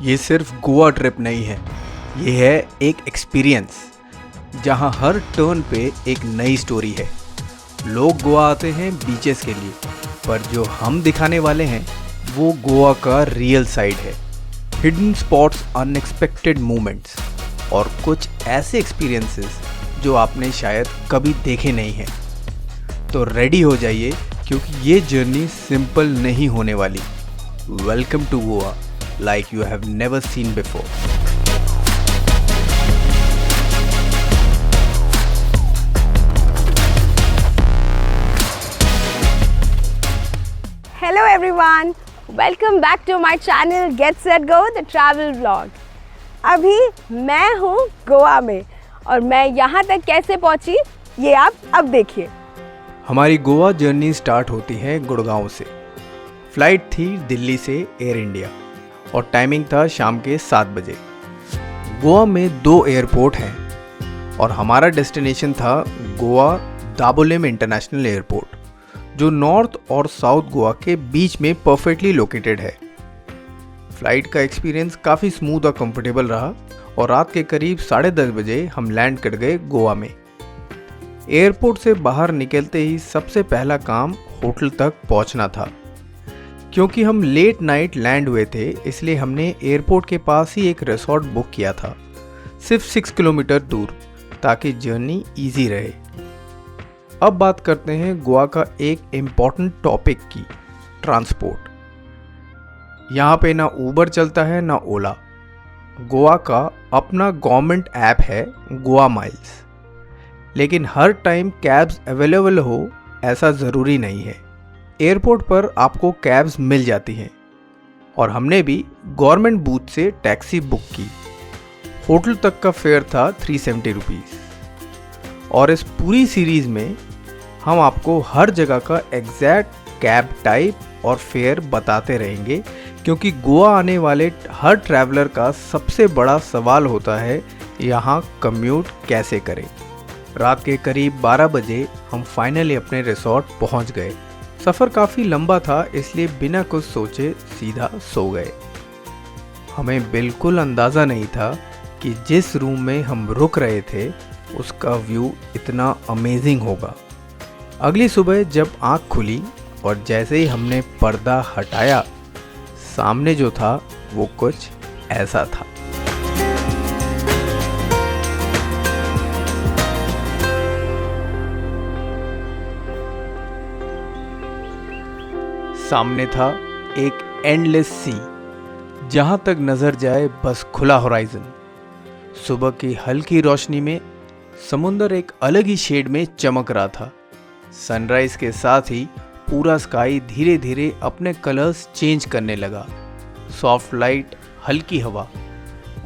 ये सिर्फ गोवा ट्रिप नहीं है, ये है एक एक्सपीरियंस जहाँ हर टर्न पे एक नई स्टोरी है। लोग गोवा आते हैं बीचेस के लिए, पर जो हम दिखाने वाले हैं वो गोवा का रियल साइड है। हिडन स्पॉट्स, अनएक्सपेक्टेड मोमेंट्स और कुछ ऐसे एक्सपीरियंसेस जो आपने शायद कभी देखे नहीं हैं। तो रेडी हो जाइए क्योंकि ये जर्नी सिंपल नहीं होने वाली। Welcome to Goa like you have never seen before. Hello everyone, welcome back to my channel Get Set Go the travel vlog. अभी मैं हूँ गोवा में और मैं यहाँ तक कैसे पहुँची ये आप अब देखिए। हमारी गोवा जर्नी स्टार्ट होती है गुड़गांव से। फ्लाइट थी दिल्ली से एयर इंडिया और टाइमिंग था शाम के 7 बजे। गोवा में 2 एयरपोर्ट हैं और हमारा डेस्टिनेशन था गोवा दाबोलिम इंटरनेशनल एयरपोर्ट, जो नॉर्थ और साउथ गोवा के बीच में परफेक्टली लोकेटेड है। फ्लाइट का एक्सपीरियंस काफ़ी स्मूथ और कंफर्टेबल रहा और रात के करीब 10:30 बजे हम लैंड कर गए गोवा में। एयरपोर्ट से बाहर निकलते ही सबसे पहला काम होटल तक पहुंचना था। क्योंकि हम लेट नाइट लैंड हुए थे, इसलिए हमने एयरपोर्ट के पास ही एक रिसॉर्ट बुक किया था, सिर्फ 6 किलोमीटर दूर, ताकि जर्नी इजी रहे। अब बात करते हैं गोवा का एक इम्पॉर्टेंट टॉपिक की, ट्रांसपोर्ट। यहाँ पे ना ऊबर चलता है ना ओला। गोवा का अपना गवर्नमेंट ऐप है गोवा माइल्स, लेकिन हर टाइम कैब्स अवेलेबल हो ऐसा ज़रूरी नहीं है। एयरपोर्ट पर आपको कैब्स मिल जाती हैं और हमने भी गवर्नमेंट बूथ से टैक्सी बुक की। होटल तक का फेयर था 370 रुपीज़। और इस पूरी सीरीज़ में हम आपको हर जगह का एग्जैक्ट कैब टाइप और फेयर बताते रहेंगे, क्योंकि गोवा आने वाले हर ट्रैवलर का सबसे बड़ा सवाल होता है यहाँ कम्यूट कैसे करें। रात के करीब 12 बजे हम फाइनली अपने रिसॉर्ट पहुँच गए। सफ़र काफ़ी लंबा था, इसलिए बिना कुछ सोचे सीधा सो गए। हमें बिल्कुल अंदाज़ा नहीं था कि जिस रूम में हम रुक रहे थे उसका व्यू इतना अमेजिंग होगा। अगली सुबह जब आँख खुली और जैसे ही हमने पर्दा हटाया, सामने जो था वो कुछ ऐसा था। सामने था एक एंडलेस सी, जहां तक नजर जाए बस खुला होराइजन। सुबह की हल्की रोशनी में समुंदर एक अलग ही शेड में चमक रहा था। सनराइज के साथ ही पूरा स्काई धीरे धीरे अपने कलर्स चेंज करने लगा। सॉफ्ट लाइट, हल्की हवा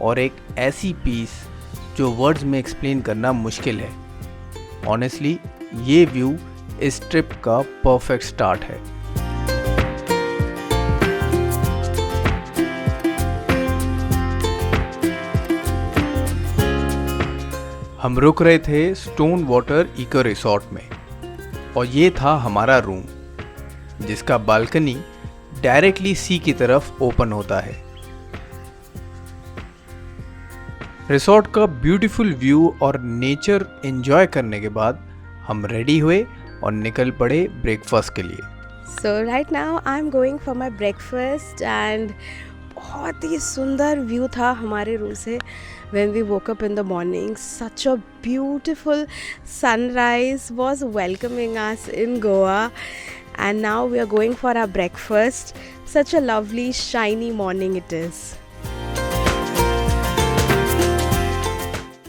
और एक ऐसी पीस जो वर्ड्स में एक्सप्लेन करना मुश्किल है। ऑनेस्टली ये व्यू इस ट्रिप का परफेक्ट स्टार्ट है। हम रुक रहे थे स्टोन वाटर इको रिसॉर्ट में और ये था हमारा रूम, जिसका बालकनी डायरेक्टली सी की तरफ ओपन होता है। रिसॉर्ट का ब्यूटीफुल व्यू और नेचर एंजॉय करने के बाद हम रेडी हुए और निकल पड़े ब्रेकफास्ट के लिए। So right now I'm going for my breakfast and बहुत ही सुंदर व्यू था हमारे रूम से। When we woke up in the morning, such a beautiful sunrise was welcoming us in Goa, and now we are going for our breakfast. Such a lovely shiny morning it is.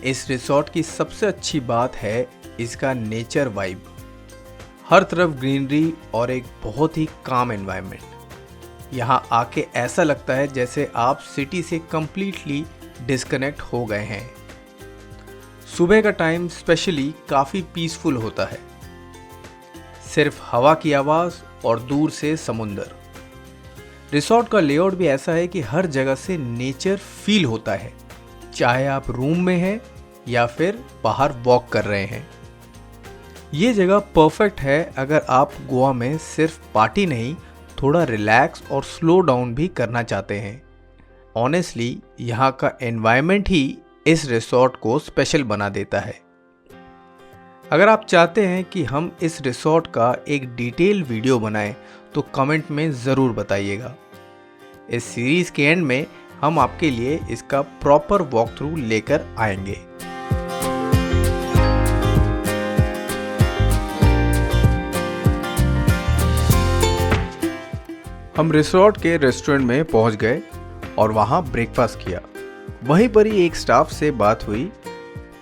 इस resort की सबसे अच्छी बात है इसका nature vibe. हर तरफ greenery और एक बहुत ही काम एनवायरनमेंट। यहाँ आके ऐसा लगता है जैसे आप सिटी से कंप्लीटली डिस्कनेक्ट हो गए हैं। सुबह का टाइम स्पेशली काफ़ी पीसफुल होता है, सिर्फ हवा की आवाज़ और दूर से समुंदर। रिसॉर्ट का लेआउट भी ऐसा है कि हर जगह से नेचर फील होता है, चाहे आप रूम में हैं या फिर बाहर वॉक कर रहे हैं। ये जगह परफेक्ट है अगर आप गोवा में सिर्फ पार्टी नहीं, थोड़ा रिलैक्स और स्लो डाउन भी करना चाहते हैं। ऑनेस्टली यहाँ का एनवायरनमेंट ही इस रिसोर्ट को स्पेशल बना देता है। अगर आप चाहते हैं कि हम इस रिसोर्ट का एक डिटेल वीडियो बनाएं तो कमेंट में ज़रूर बताइएगा। इस सीरीज़ के एंड में हम आपके लिए इसका प्रॉपर वॉक थ्रू लेकर आएंगे। हम रिसोर्ट के रेस्टोरेंट में पहुंच गए और वहां ब्रेकफास्ट किया। वहीं पर ही एक स्टाफ से बात हुई।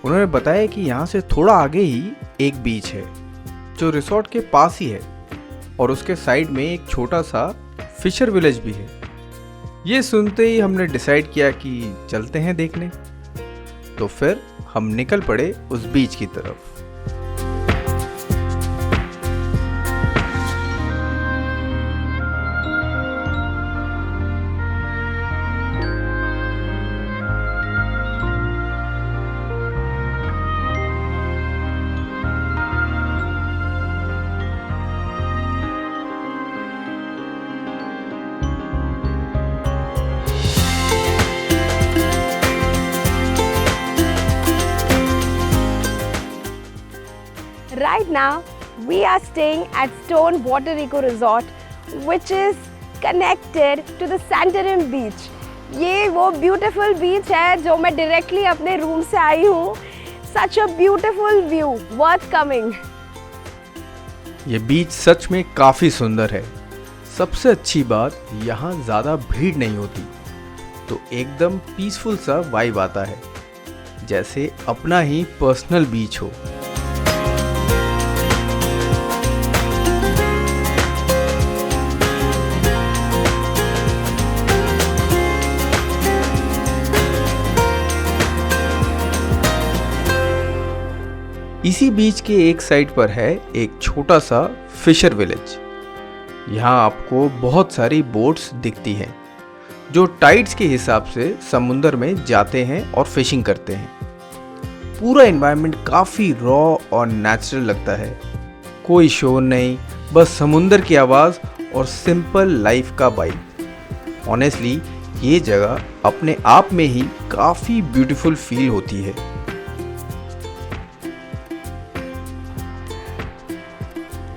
उन्होंने बताया कि यहाँ से थोड़ा आगे ही एक बीच है जो रिसोर्ट के पास ही है और उसके साइड में एक छोटा सा फिशर विलेज भी है। ये सुनते ही हमने डिसाइड किया कि चलते हैं देखने। तो फिर हम निकल पड़े उस बीच की तरफ। Right now, we are staying at Stone Water Eco Resort, which is connected to the Santorin Beach. ये वो beautiful beach है जो मैं directly अपने room से आई हूँ. Such a beautiful view, worth coming. ये बीच सच में काफ़ी सुंदर है। सबसे अच्छी बात यहाँ ज़्यादा भीड़ नहीं होती, तो एकदम पीसफुल सा वाइब आता है, जैसे अपना ही पर्सनल बीच हो। इसी बीच के एक साइड पर है एक छोटा सा फिशर विलेज। यहाँ आपको बहुत सारी बोट्स दिखती हैं जो टाइड्स के हिसाब से समुंदर में जाते हैं और फिशिंग करते हैं। पूरा एनवायरनमेंट काफ़ी रॉ और नेचुरल लगता है। कोई शोर नहीं, बस समुंदर की आवाज़ और सिंपल लाइफ का वाइब। ऑनेस्टली ये जगह अपने आप में ही काफ़ी ब्यूटीफुल फील होती है।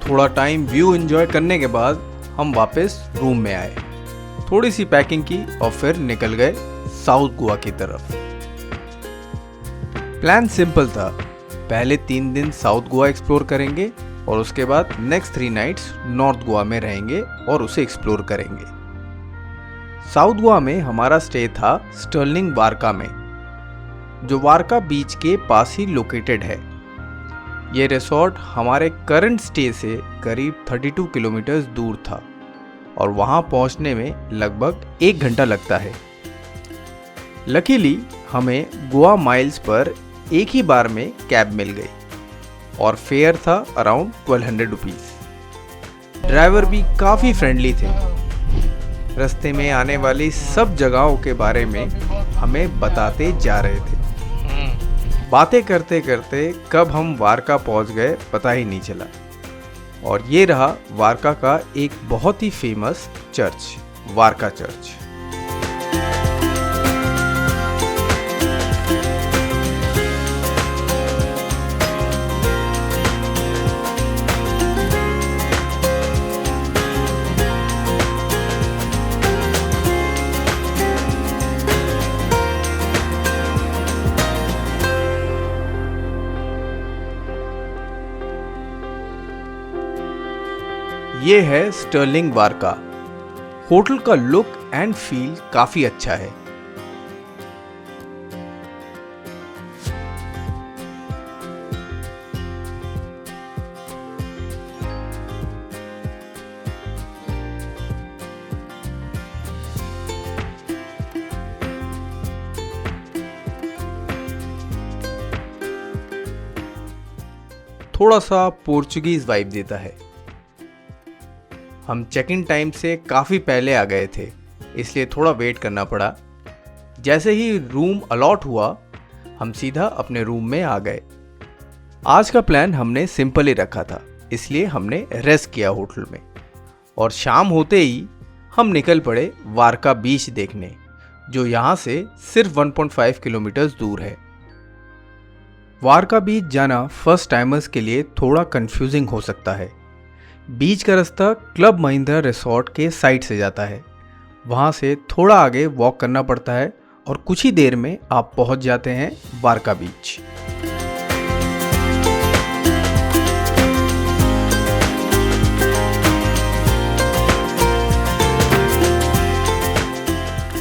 थोड़ा टाइम व्यू एंजॉय करने के बाद हम वापस रूम में आए, थोड़ी सी पैकिंग की और फिर निकल गए साउथ गोवा की तरफ। प्लान सिंपल था, पहले 3 दिन साउथ गोवा एक्सप्लोर करेंगे और उसके बाद नेक्स्ट 3 नाइट्स नॉर्थ गोवा में रहेंगे और उसे एक्सप्लोर करेंगे। साउथ गोवा में हमारा स्टे था स्टर्लिंग वारका में, जो वारका बीच के पास ही लोकेटेड है। ये रिसोर्ट हमारे करंट स्टे से करीब 32 किलोमीटर दूर था और वहाँ पहुँचने में लगभग 1 घंटा लगता है। लकीली हमें गोवा माइल्स पर एक ही बार में कैब मिल गई और फेयर था अराउंड 1200 रुपीज़। ड्राइवर भी काफ़ी फ्रेंडली थे। रास्ते में आने वाली सब जगहों के बारे में हमें बताते जा रहे थे। बातें करते करते कब हम वारका पहुंच गए पता ही नहीं चला। और ये रहा वारका का एक बहुत ही फेमस चर्च, वारका चर्च। ये है स्टर्लिंग वारका। होटल का लुक एंड फील काफी अच्छा है। थोड़ा सा पोर्चुगीज वाइब देता है। हम चेक इन टाइम से काफ़ी पहले आ गए थे, इसलिए थोड़ा वेट करना पड़ा। जैसे ही रूम अलॉट हुआ हम सीधा अपने रूम में आ गए। आज का प्लान हमने सिंपल ही रखा था, इसलिए हमने रेस्ट किया होटल में और शाम होते ही हम निकल पड़े वारका बीच देखने, जो यहाँ से सिर्फ 1.5 किलोमीटर दूर है। वारका बीच जाना फर्स्ट टाइमर्स के लिए थोड़ा कंफ्यूजिंग हो सकता है। बीच का रास्ता क्लब महिंद्रा रिसोर्ट के साइड से जाता है। वहाँ से थोड़ा आगे वॉक करना पड़ता है और कुछ ही देर में आप पहुँच जाते हैं वारका बीच।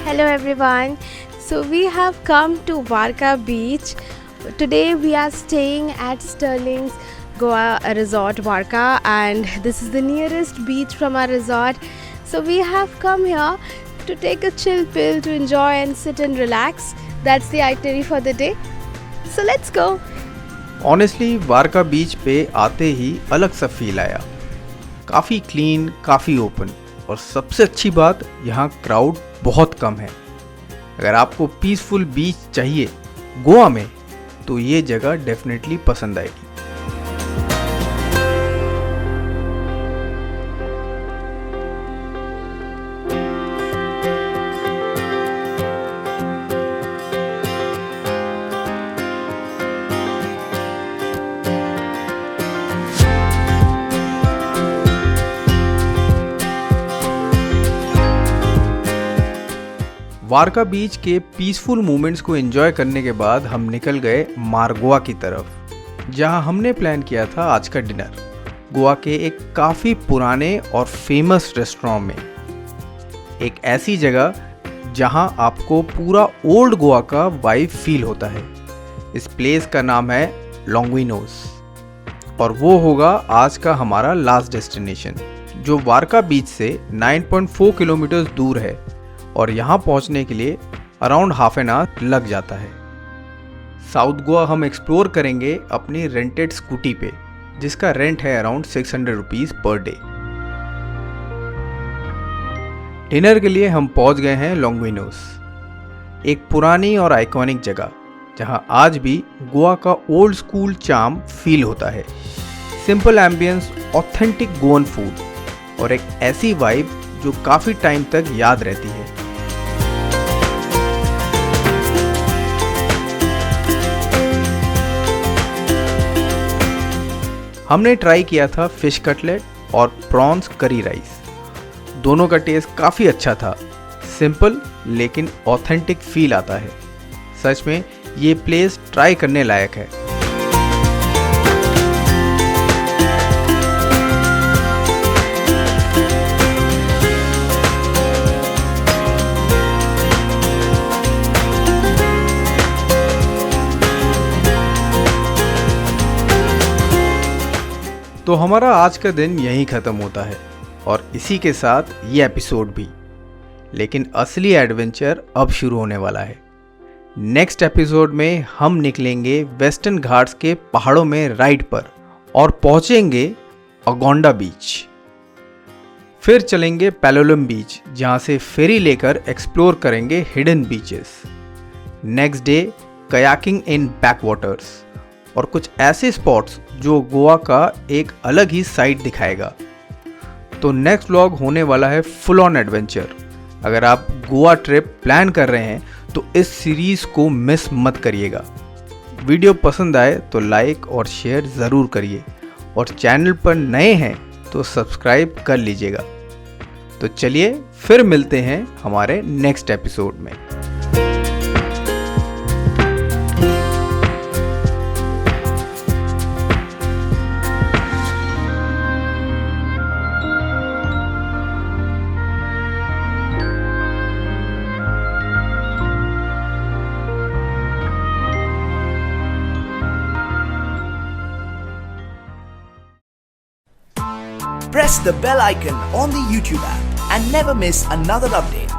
Hello everyone. So we have come to Varca Beach. Today we are staying at Sterling Goa resort Varca, and this is the nearest beach from our resort. So we have come here to take a chill pill, to enjoy and sit and relax. That's the itinerary for the day. So let's go. Honestly Varca beach पे आते ही अलग सा feel आया। काफ़ी clean, काफ़ी open, और सबसे अच्छी बात यहाँ क्राउड बहुत कम है। अगर आपको पीसफुल बीच चाहिए गोवा में तो ये जगह डेफिनेटली पसंद आएगी। वारका बीच के पीसफुल मोमेंट्स को एंजॉय करने के बाद हम निकल गए मारगोआ की तरफ, जहां हमने प्लान किया था आज का डिनर गोवा के एक काफ़ी पुराने और फेमस रेस्टोरेंट में। एक ऐसी जगह जहां आपको पूरा ओल्ड गोवा का वाइब फील होता है। इस प्लेस का नाम है लॉन्गुइनोस, और वो होगा आज का हमारा लास्ट डेस्टिनेशन, जो वारका बीच से 9.4 किलोमीटर दूर है, और यहाँ पहुँचने के लिए अराउंड हाफ एन आवर लग जाता है। साउथ गोवा हम एक्सप्लोर करेंगे अपनी रेंटेड स्कूटी पे, जिसका रेंट है around 600 rupees per day. Dinner के लिए हम पहुँच गए हैं लॉन्गविनोस, एक पुरानी और आइकॉनिक जगह जहाँ आज भी गोवा का ओल्ड स्कूल चार्म फील होता है। Simple ambience, authentic Goan food और एक ऐसी वाइब जो काफ़ी टाइम तक याद रहती है। हमने ट्राई किया था फिश कटलेट और प्रॉन्स करी राइस। दोनों का टेस्ट काफ़ी अच्छा था। सिंपल लेकिन ऑथेंटिक फील आता है। सच में ये प्लेस ट्राई करने लायक है। तो हमारा आज का दिन यहीं ख़त्म होता है, और इसी के साथ ये एपिसोड भी। लेकिन असली एडवेंचर अब शुरू होने वाला है। नेक्स्ट एपिसोड में हम निकलेंगे वेस्टर्न घाट्स के पहाड़ों में राइड पर और पहुंचेंगे अगोंडा बीच। फिर चलेंगे पैलोलम बीच, जहां से फेरी लेकर एक्सप्लोर करेंगे hidden beaches. Next day kayaking in back waters और कुछ ऐसे स्पॉट्स जो गोवा का एक अलग ही साइड दिखाएगा। तो नेक्स्ट व्लॉग होने वाला है फुल ऑन एडवेंचर। अगर आप गोवा ट्रिप प्लान कर रहे हैं तो इस सीरीज़ को मिस मत करिएगा। वीडियो पसंद आए तो लाइक और शेयर ज़रूर करिए, और चैनल पर नए हैं तो सब्सक्राइब कर लीजिएगा। तो चलिए फिर मिलते हैं हमारे नेक्स्ट एपिसोड में। Press the bell icon on the YouTube app and never miss another update.